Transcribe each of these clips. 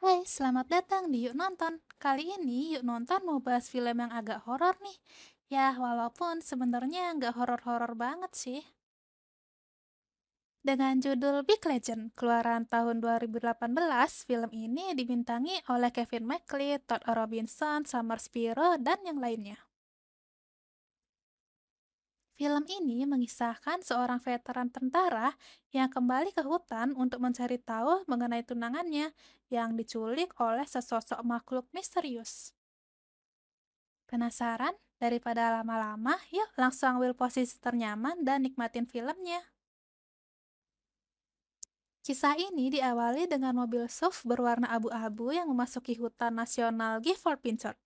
Hai, selamat datang di Yuk Nonton. Kali ini Yuk Nonton mau bahas film yang agak horor nih. Ya, walaupun sebenarnya nggak horor-horor banget sih. Dengan judul Big Legend, keluaran tahun 2018, film ini dibintangi oleh Kevin McLeod, Todd Robinson, Summer Spiro, dan yang lainnya. Film ini mengisahkan seorang veteran tentara yang kembali ke hutan untuk mencari tahu mengenai tunangannya yang diculik oleh sesosok makhluk misterius. Penasaran? Daripada lama-lama, yuk langsung ambil posisi ternyaman dan nikmatin filmnya. Kisah ini diawali dengan mobil SUV berwarna abu-abu yang memasuki hutan nasional Gifford Pinchot.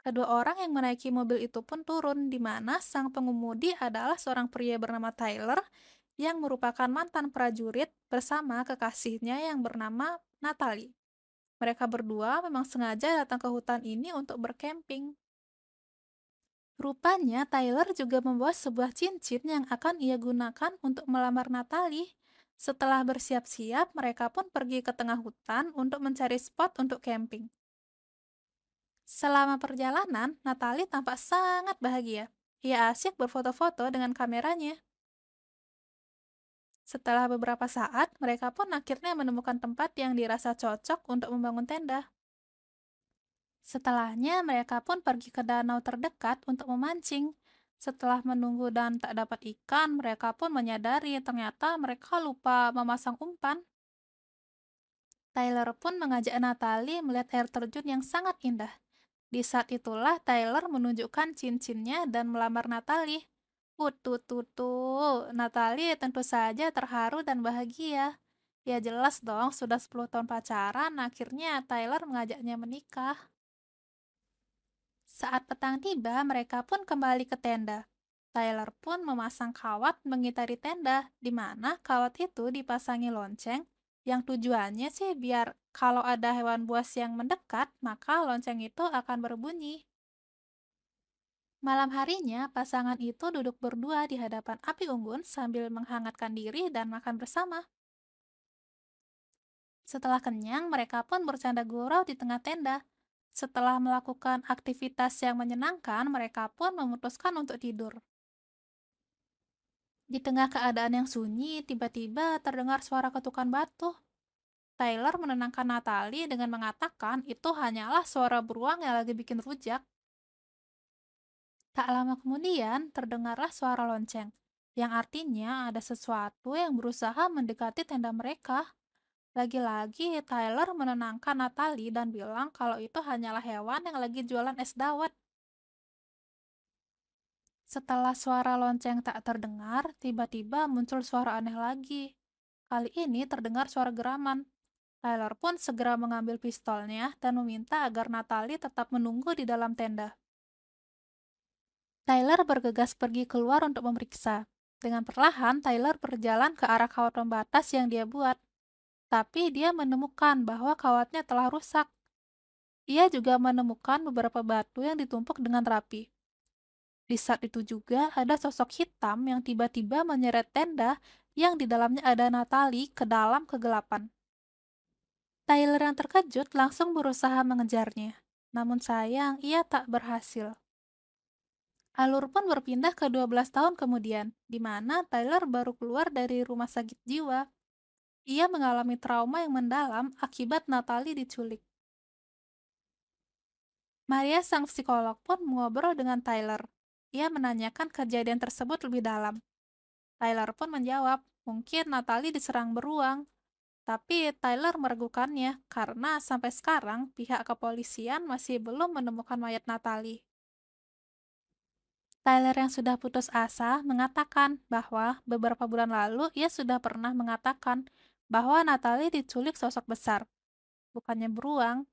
Kedua orang yang menaiki mobil itu pun turun, di mana sang pengemudi adalah seorang pria bernama Tyler yang merupakan mantan prajurit bersama kekasihnya yang bernama Natalie. Mereka berdua memang sengaja datang ke hutan ini untuk berkemping. Rupanya Tyler juga membawa sebuah cincin yang akan ia gunakan untuk melamar Natalie. Setelah bersiap-siap, mereka pun pergi ke tengah hutan untuk mencari spot untuk camping. Selama perjalanan, Natalie tampak sangat bahagia. Ia asyik berfoto-foto dengan kameranya. Setelah beberapa saat, mereka pun akhirnya menemukan tempat yang dirasa cocok untuk membangun tenda. Setelahnya, mereka pun pergi ke danau terdekat untuk memancing. Setelah menunggu dan tak dapat ikan, mereka pun menyadari ternyata mereka lupa memasang umpan. Tyler pun mengajak Natalie melihat air terjun yang sangat indah. Di saat itulah Tyler menunjukkan cincinnya dan melamar Natalie. Tutu, Natalie tentu saja terharu dan bahagia. Ya jelas dong, sudah 10 tahun pacaran, akhirnya Tyler mengajaknya menikah. Saat petang tiba, mereka pun kembali ke tenda. Tyler pun memasang kawat mengitari tenda, di mana kawat itu dipasangi lonceng, yang tujuannya sih biar kalau ada hewan buas yang mendekat, maka lonceng itu akan berbunyi. Malam harinya, pasangan itu duduk berdua di hadapan api unggun sambil menghangatkan diri dan makan bersama. Setelah kenyang, mereka pun bercanda gurau di tengah tenda. Setelah melakukan aktivitas yang menyenangkan, mereka pun memutuskan untuk tidur. Di tengah keadaan yang sunyi, tiba-tiba terdengar suara ketukan batu. Tyler menenangkan Natalie dengan mengatakan itu hanyalah suara beruang yang lagi bikin rujak. Tak lama kemudian, terdengarlah suara lonceng, yang artinya ada sesuatu yang berusaha mendekati tenda mereka. Lagi-lagi, Tyler menenangkan Natalie dan bilang kalau itu hanyalah hewan yang lagi jualan es dawet. Setelah suara lonceng tak terdengar, tiba-tiba muncul suara aneh lagi. Kali ini terdengar suara geraman. Tyler pun segera mengambil pistolnya dan meminta agar Natalie tetap menunggu di dalam tenda. Tyler bergegas pergi keluar untuk memeriksa. Dengan perlahan, Tyler berjalan ke arah kawat pembatas yang dia buat. Tapi dia menemukan bahwa kawatnya telah rusak. Ia juga menemukan beberapa batu yang ditumpuk dengan rapi. Di saat itu juga ada sosok hitam yang tiba-tiba menyeret tenda yang di dalamnya ada Natalie ke dalam kegelapan. Tyler yang terkejut langsung berusaha mengejarnya. Namun sayang, ia tak berhasil. Alur pun berpindah ke 12 tahun kemudian, di mana Tyler baru keluar dari rumah sakit jiwa. Ia mengalami trauma yang mendalam akibat Natalie diculik. Maria sang psikolog pun mengobrol dengan Tyler. Ia menanyakan kejadian tersebut lebih dalam. Tyler pun menjawab, mungkin Natalie diserang beruang. Tapi Tyler meragukannya karena sampai sekarang pihak kepolisian masih belum menemukan mayat Natalie. Tyler yang sudah putus asa mengatakan bahwa beberapa bulan lalu ia sudah pernah mengatakan bahwa Natalie diculik sosok besar, bukannya beruang,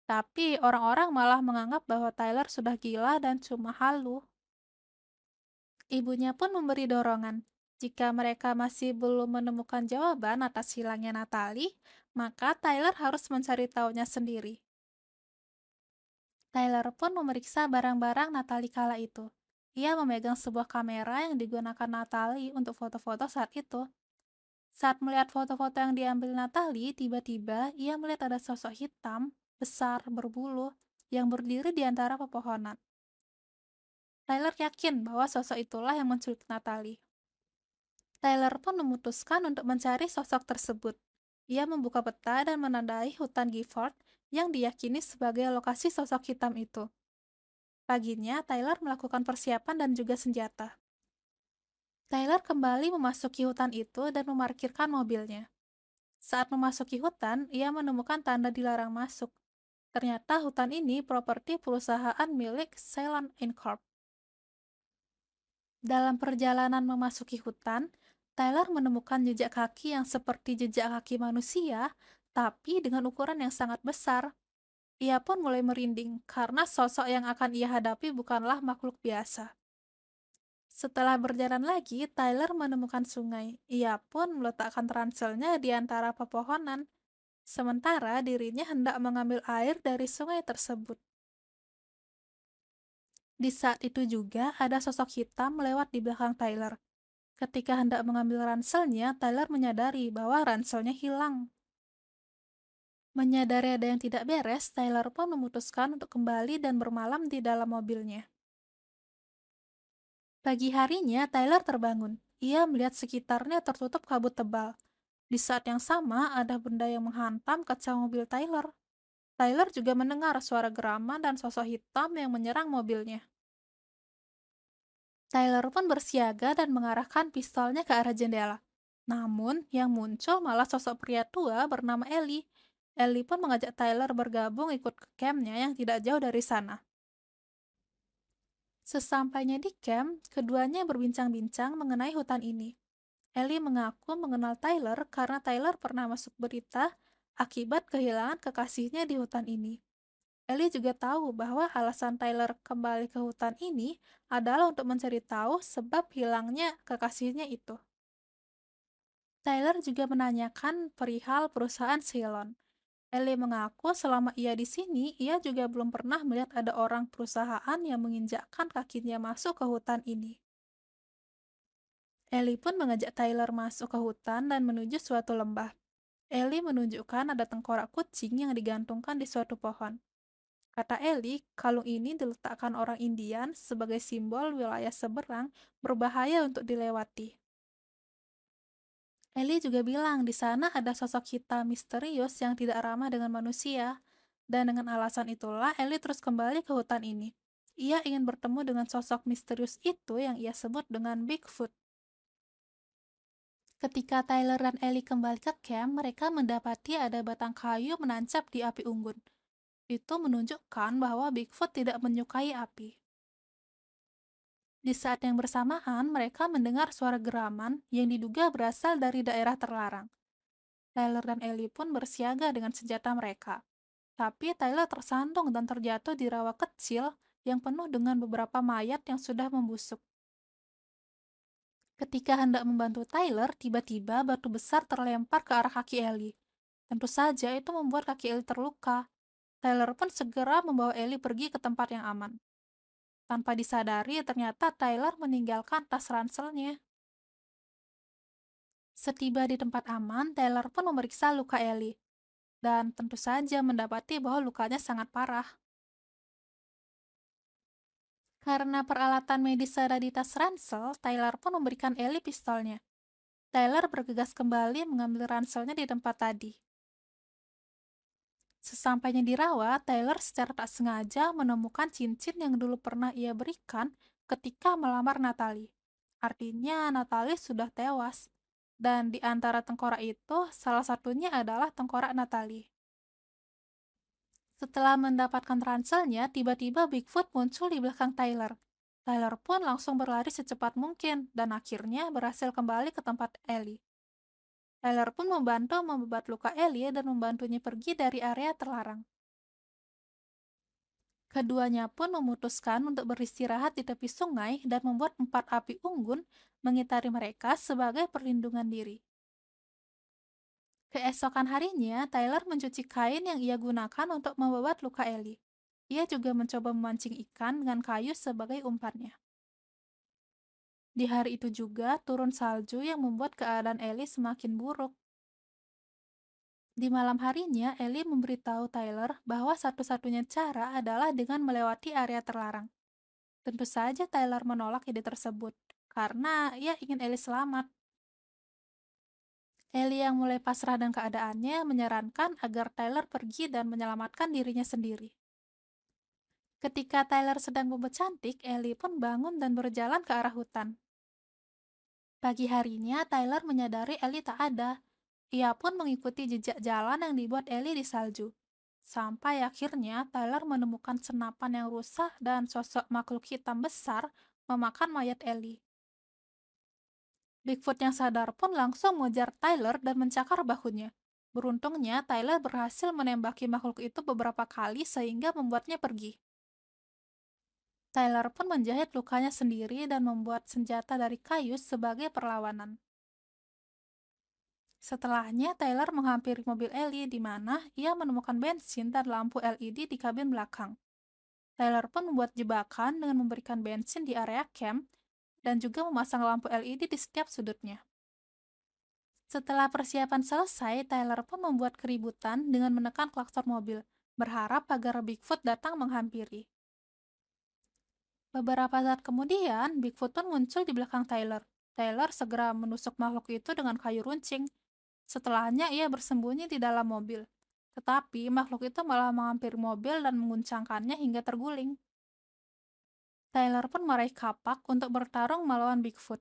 tapi orang-orang malah menganggap bahwa Tyler sudah gila dan cuma halu. Ibunya pun memberi dorongan. Jika mereka masih belum menemukan jawaban atas hilangnya Natalie, maka Tyler harus mencari tahunya sendiri. Tyler pun memeriksa barang-barang Natalie kala itu. Ia memegang sebuah kamera yang digunakan Natalie untuk foto-foto saat itu. Saat melihat foto-foto yang diambil Natalie, tiba-tiba ia melihat ada sosok hitam, besar, berbulu, yang berdiri di antara pepohonan. Tyler yakin bahwa sosok itulah yang menculik Natalie. Tyler pun memutuskan untuk mencari sosok tersebut. Ia membuka peta dan menandai hutan Gifford yang diyakini sebagai lokasi sosok hitam itu. Paginya, Tyler melakukan persiapan dan juga senjata. Tyler kembali memasuki hutan itu dan memarkirkan mobilnya. Saat memasuki hutan, ia menemukan tanda dilarang masuk. Ternyata hutan ini properti perusahaan milik Ceylon Incorp. Dalam perjalanan memasuki hutan, Tyler menemukan jejak kaki yang seperti jejak kaki manusia, tapi dengan ukuran yang sangat besar. Ia pun mulai merinding karena sosok yang akan ia hadapi bukanlah makhluk biasa. Setelah berjalan lagi, Tyler menemukan sungai. Ia pun meletakkan ranselnya di antara pepohonan, sementara dirinya hendak mengambil air dari sungai tersebut. Di saat itu juga ada sosok hitam lewat di belakang Tyler. Ketika hendak mengambil ranselnya, Tyler menyadari bahwa ranselnya hilang. Menyadari ada yang tidak beres, Tyler pun memutuskan untuk kembali dan bermalam di dalam mobilnya. Pagi harinya, Tyler terbangun. Ia melihat sekitarnya tertutup kabut tebal. Di saat yang sama, ada benda yang menghantam kaca mobil Tyler. Tyler juga mendengar suara geraman dan sosok hitam yang menyerang mobilnya. Tyler pun bersiaga dan mengarahkan pistolnya ke arah jendela. Namun, yang muncul malah sosok pria tua bernama Ellie. Ellie pun mengajak Tyler bergabung ikut ke campnya yang tidak jauh dari sana. Sesampainya di camp, keduanya berbincang-bincang mengenai hutan ini. Ellie mengaku mengenal Tyler karena Tyler pernah masuk berita akibat kehilangan kekasihnya di hutan ini. Ellie juga tahu bahwa alasan Tyler kembali ke hutan ini adalah untuk mencari tahu sebab hilangnya kekasihnya itu. Tyler juga menanyakan perihal perusahaan Ceylon. Ellie mengaku selama ia di sini, ia juga belum pernah melihat ada orang perusahaan yang menginjakkan kakinya masuk ke hutan ini. Ellie pun mengajak Tyler masuk ke hutan dan menuju suatu lembah. Ellie menunjukkan ada tengkorak kucing yang digantungkan di suatu pohon. Kata Ellie, kalung ini diletakkan orang Indian sebagai simbol wilayah seberang berbahaya untuk dilewati. Ellie juga bilang di sana ada sosok hitam misterius yang tidak ramah dengan manusia. Dan dengan alasan itulah Ellie terus kembali ke hutan ini. Ia ingin bertemu dengan sosok misterius itu yang ia sebut dengan Bigfoot. Ketika Tyler dan Ellie kembali ke camp, mereka mendapati ada batang kayu menancap di api unggun. Itu menunjukkan bahwa Bigfoot tidak menyukai api. Di saat yang bersamaan, mereka mendengar suara geraman yang diduga berasal dari daerah terlarang. Tyler dan Ellie pun bersiaga dengan senjata mereka. Tapi Tyler tersantung dan terjatuh di rawa kecil yang penuh dengan beberapa mayat yang sudah membusuk. Ketika hendak membantu Tyler, tiba-tiba batu besar terlempar ke arah kaki Ellie. Tentu saja itu membuat kaki Ellie terluka. Tyler pun segera membawa Ellie pergi ke tempat yang aman. Tanpa disadari, ternyata Tyler meninggalkan tas ranselnya. Setiba di tempat aman, Tyler pun memeriksa luka Ellie. Dan tentu saja mendapati bahwa lukanya sangat parah. Karena peralatan medis ada di tas ransel, Tyler pun memberikan Ellie pistolnya. Tyler bergegas kembali mengambil ranselnya di tempat tadi. Sesampainya di rawa, Tyler secara tak sengaja menemukan cincin yang dulu pernah ia berikan ketika melamar Natalie. Artinya Natalie sudah tewas. Dan di antara tengkorak itu, salah satunya adalah tengkorak Natalie. Setelah mendapatkan ranselnya, tiba-tiba Bigfoot muncul di belakang Tyler. Tyler pun langsung berlari secepat mungkin dan akhirnya berhasil kembali ke tempat Ellie. Tyler pun membantu membebat luka Ellie dan membantunya pergi dari area terlarang. Keduanya pun memutuskan untuk beristirahat di tepi sungai dan membuat 4 api unggun mengitari mereka sebagai perlindungan diri. Keesokan harinya, Tyler mencuci kain yang ia gunakan untuk membebat luka Ellie. Ia juga mencoba memancing ikan dengan kayu sebagai umpannya. Di hari itu juga turun salju yang membuat keadaan Ellie semakin buruk. Di malam harinya, Ellie memberitahu Tyler bahwa satu-satunya cara adalah dengan melewati area terlarang. Tentu saja Tyler menolak ide tersebut, karena ia ingin Ellie selamat. Ellie yang mulai pasrah dengan keadaannya menyarankan agar Tyler pergi dan menyelamatkan dirinya sendiri. Ketika Tyler sedang bobo cantik, Ellie pun bangun dan berjalan ke arah hutan. Pagi harinya, Tyler menyadari Ellie tak ada. Ia pun mengikuti jejak jalan yang dibuat Ellie di salju. Sampai akhirnya Tyler menemukan senapan yang rusak dan sosok makhluk hitam besar memakan mayat Ellie. Bigfoot yang sadar pun langsung mengejar Tyler dan mencakar bahunya. Beruntungnya, Tyler berhasil menembaki makhluk itu beberapa kali sehingga membuatnya pergi. Tyler pun menjahit lukanya sendiri dan membuat senjata dari kayu sebagai perlawanan. Setelahnya, Tyler menghampiri mobil Ellie di mana ia menemukan bensin dan lampu LED di kabin belakang. Tyler pun membuat jebakan dengan memberikan bensin di area camp dan juga memasang lampu LED di setiap sudutnya. Setelah persiapan selesai, Tyler pun membuat keributan dengan menekan klakson mobil, berharap agar Bigfoot datang menghampiri. Beberapa saat kemudian, Bigfoot pun muncul di belakang Tyler. Tyler segera menusuk makhluk itu dengan kayu runcing. Setelahnya, ia bersembunyi di dalam mobil. Tetapi, makhluk itu malah menghampiri mobil dan menguncangkannya hingga terguling. Tyler pun meraih kapak untuk bertarung melawan Bigfoot.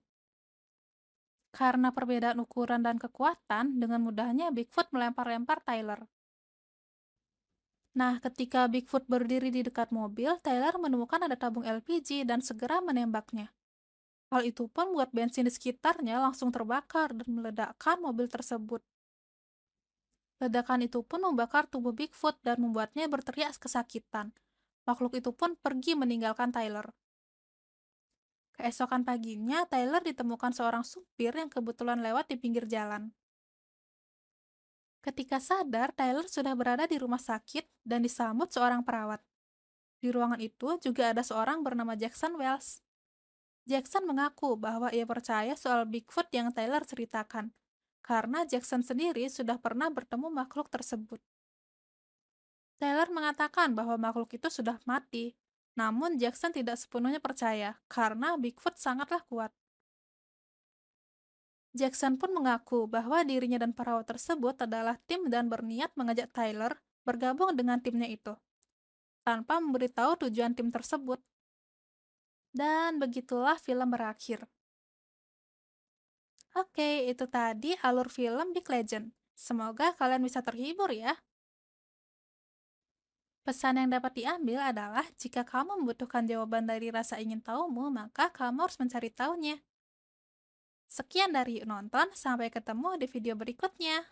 Karena perbedaan ukuran dan kekuatan, dengan mudahnya Bigfoot melempar-lempar Tyler. Nah, ketika Bigfoot berdiri di dekat mobil, Tyler menemukan ada tabung LPG dan segera menembaknya. Hal itu pun membuat bensin di sekitarnya langsung terbakar dan meledakkan mobil tersebut. Ledakan itu pun membakar tubuh Bigfoot dan membuatnya berteriak kesakitan. Makhluk itu pun pergi meninggalkan Tyler. Keesokan paginya, Tyler ditemukan seorang supir yang kebetulan lewat di pinggir jalan. Ketika sadar, Tyler sudah berada di rumah sakit dan disambut seorang perawat. Di ruangan itu juga ada seorang bernama Jackson Wells. Jackson mengaku bahwa ia percaya soal Bigfoot yang Tyler ceritakan, karena Jackson sendiri sudah pernah bertemu makhluk tersebut. Tyler mengatakan bahwa makhluk itu sudah mati, namun Jackson tidak sepenuhnya percaya, karena Bigfoot sangatlah kuat. Jackson pun mengaku bahwa dirinya dan perawat tersebut adalah tim dan berniat mengajak Tyler bergabung dengan timnya itu, tanpa memberitahu tujuan tim tersebut. Dan begitulah film berakhir. Oke, itu tadi alur film Big Legend. Semoga kalian bisa terhibur ya. Pesan yang dapat diambil adalah jika kamu membutuhkan jawaban dari rasa ingin tahumu, maka kamu harus mencari tahunya. Sekian dari Yuk Nonton, sampai ketemu di video berikutnya.